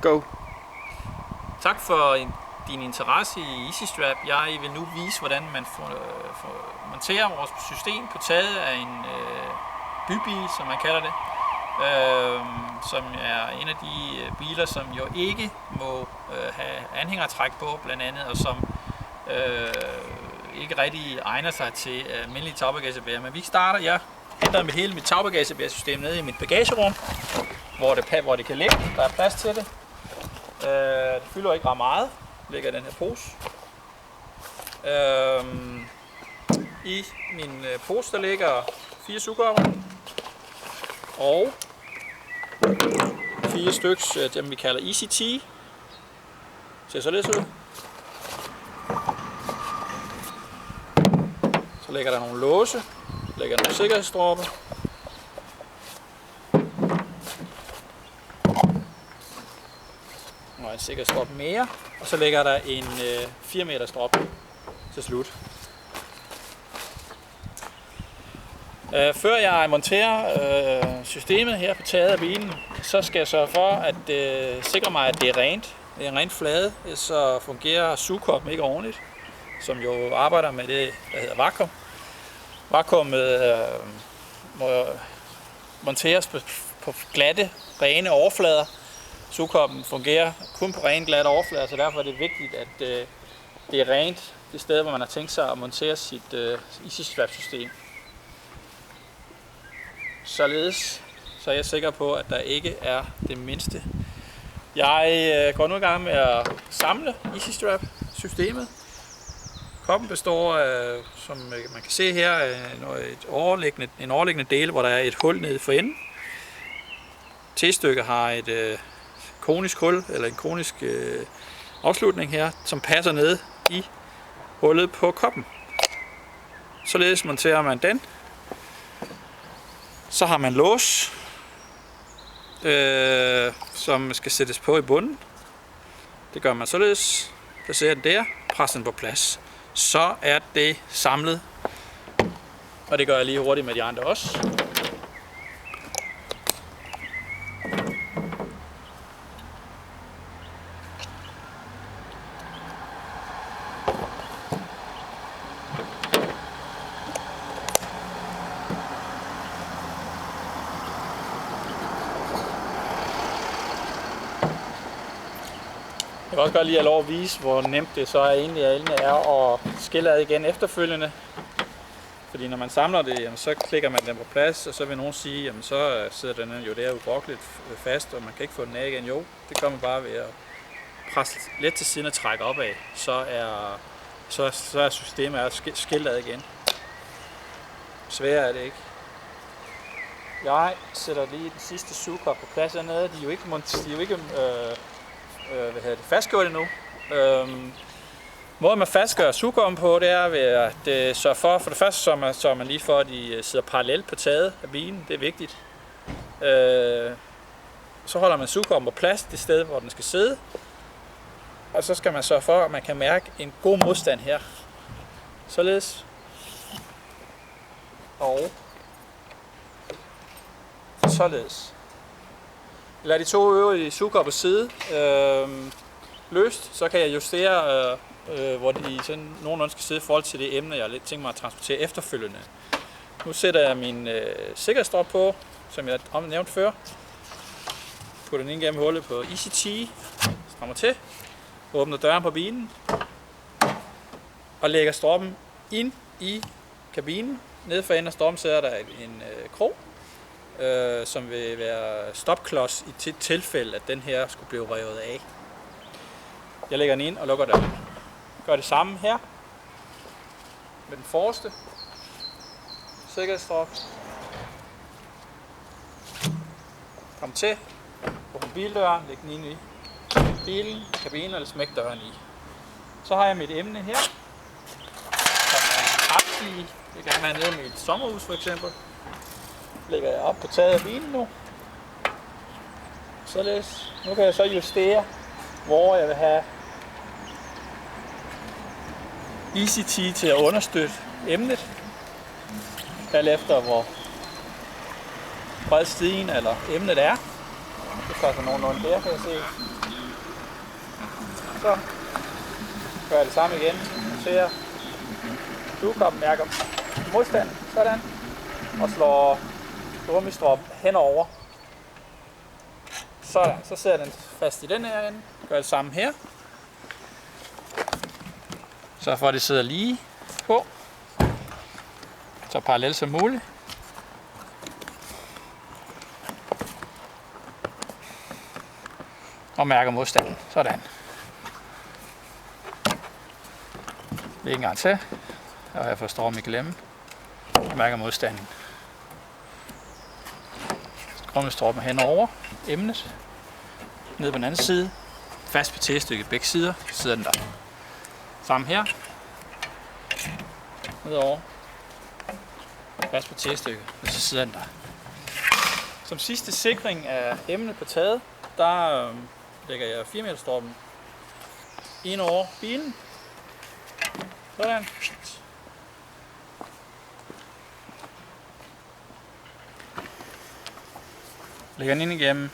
Go. Tak for din interesse i EasyStrap. Jeg vil nu vise, hvordan man monterer vores system på taget af en bybil, som man kalder det. Som er en af de biler, som jo ikke må have anhængertræk på, blandt andet, og som ikke rigtig egner sig til almindelige tagbagagebærer. Men vi starter, jeg henter med hele mit tagbagagebæresystem nede i mit bagagerum, hvor det kan ligge. Der er plads til det. Det fylder ikke ret meget. Ligger i den her pose. I min pose der ligger 4 sugekopper og 4 styks, dem vi kalder Easy Tea. Ser således ud. Så ligger der nogle låse, ligger nogle sikkerhedsdråber. Og en sikkerhedsdrop mere, og så ligger der en 4 meters drop til slut. Før jeg monterer systemet her på taget af bilen, så skal jeg sørge for at sikre mig, at det er rent. Det er en ren flade, så fungerer sugkoppen ikke ordentligt, som jo arbejder med det, der hedder vakuum. Vakuumet må monteres på glatte, rene overflader. Sugkoppen fungerer kun på rene glatte overflader, så derfor er det vigtigt, at det er rent det sted, hvor man har tænkt sig at montere sit EasyStrap-system. Således så er jeg sikker på, at der ikke er det mindste. Jeg går nu i gang med at samle EasyStrap-systemet. Koppen består af, som man kan se her, en overliggende del, hvor der er et hul nede for enden. T-stykket har et konisk hul, eller en konisk afslutning her, som passer ned i hullet på koppen. Således monterer man den. Så har man lås, som skal sættes på i bunden. Det gør man således. Placerer den der, presser den på plads. Så er det samlet. Og det gør jeg lige hurtigt med de andre også. Jeg vil også godt lige have lov at vise, hvor nemt det så egentlig er at skille ad igen efterfølgende. Fordi når man samler det, jamen, så klikker man den på plads, og så vil nogen sige, jamen så sidder den jo der ubruggeligt fast, og man kan ikke få den af igen. Jo, det kommer bare ved at presse lidt til siden og trække opad, så er systemet skilt ad igen. Sværere er det ikke. Jeg sætter lige den sidste sugekop på plads hernede. De er jo ikke fastgjort endnu. Måden man fastgør sugkoppen på, det er ved at sørge for det første så man lige for, at de sidder parallelt på taget af bilen. Det er vigtigt. Så holder man sugkoppen på plads det sted, hvor den skal sidde. Og så skal man sørge for, at man kan mærke en god modstand her. Således. Og således. Lad de 2 øvrige sugekopper sidde løst, så kan jeg justere, hvor de sådan nogenlunde skal sidde i forhold til det emne, jeg har tænkt mig at transportere efterfølgende. Nu sætter jeg min sikkerhedsstrop på, som jeg nævnte før. Putter den ind gennem hullet på Easy Tea, strammer til, åbner døren på bilen og lægger stroppen ind i kabinen. Nede for enden af stroppen sidder der en krog, som vil være stopklods i tilfælde, at den her skulle blive revet af. Jeg lægger den ind og lukker døren. Gør det samme her med den forreste sikkerhedsstrop. Kom til, åbn bildøren, læg den ind i bilen, kabinen eller smæk døren i. Så har jeg mit emne her, som er kraftig. Det kan være nede i mit sommerhus for eksempel. Lægger jeg op på taget af bilen nu. Således. Nu kan jeg så justere, hvor jeg vil have Easy Tea til at understøtte emnet. Alt efter hvor bred stigen eller emnet er. Det passer nogenlunde der, kan jeg se. Så gør jeg det samme igen. Monterer stuekoppen, mærker modstand, sådan. Og slår gummistrop henover. Sådan, så sidder den fast i den her ende. Gør det samme her. Så for at det sidder lige på. Så parallelt som muligt. Og mærker modstanden. Sådan. Det er en gang til. Og jeg får Storm i klemme. Jeg mærker modstanden. Gummistroppen henover emnet. Ned på den anden side. Fast på T-stykket begge sider. Så sidder den der. Samme her. Nedover. Fast på T-stykket. Og så sidder den der. Som sidste sikring af emnet på taget, der lægger jeg 4 meter stroppen ind over bilen. Sådan. Lægger den ind igennem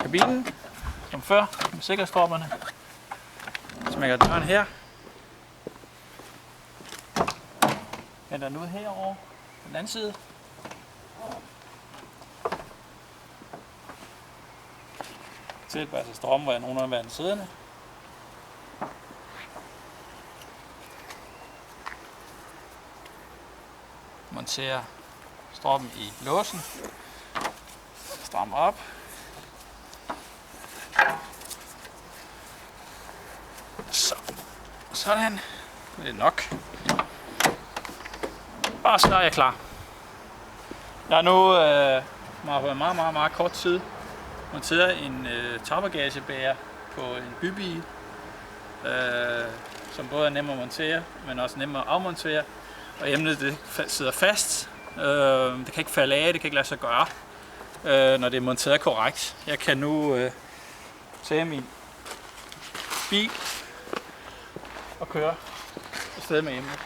kabinen, som før, med sikkerhedsstropperne. Smækker døren her. Henter den ud herover på den anden side. Tilpasser strømmen, hvor jeg nogenlunde vil være den siddende. Monterer stroppen i låsen. Strammer op. Så. Sådan. Det er nok. Og så er jeg klar. Jeg har nu meget kort tid monteret en tagbagagebærer på en bybil, som både er nem at montere, men også nem at afmontere. Og emnet det sidder fast. Det kan ikke falde af, det kan ikke lade sig gøre, når det er monteret korrekt. Jeg kan nu tage min bil og køre afsted med emnet.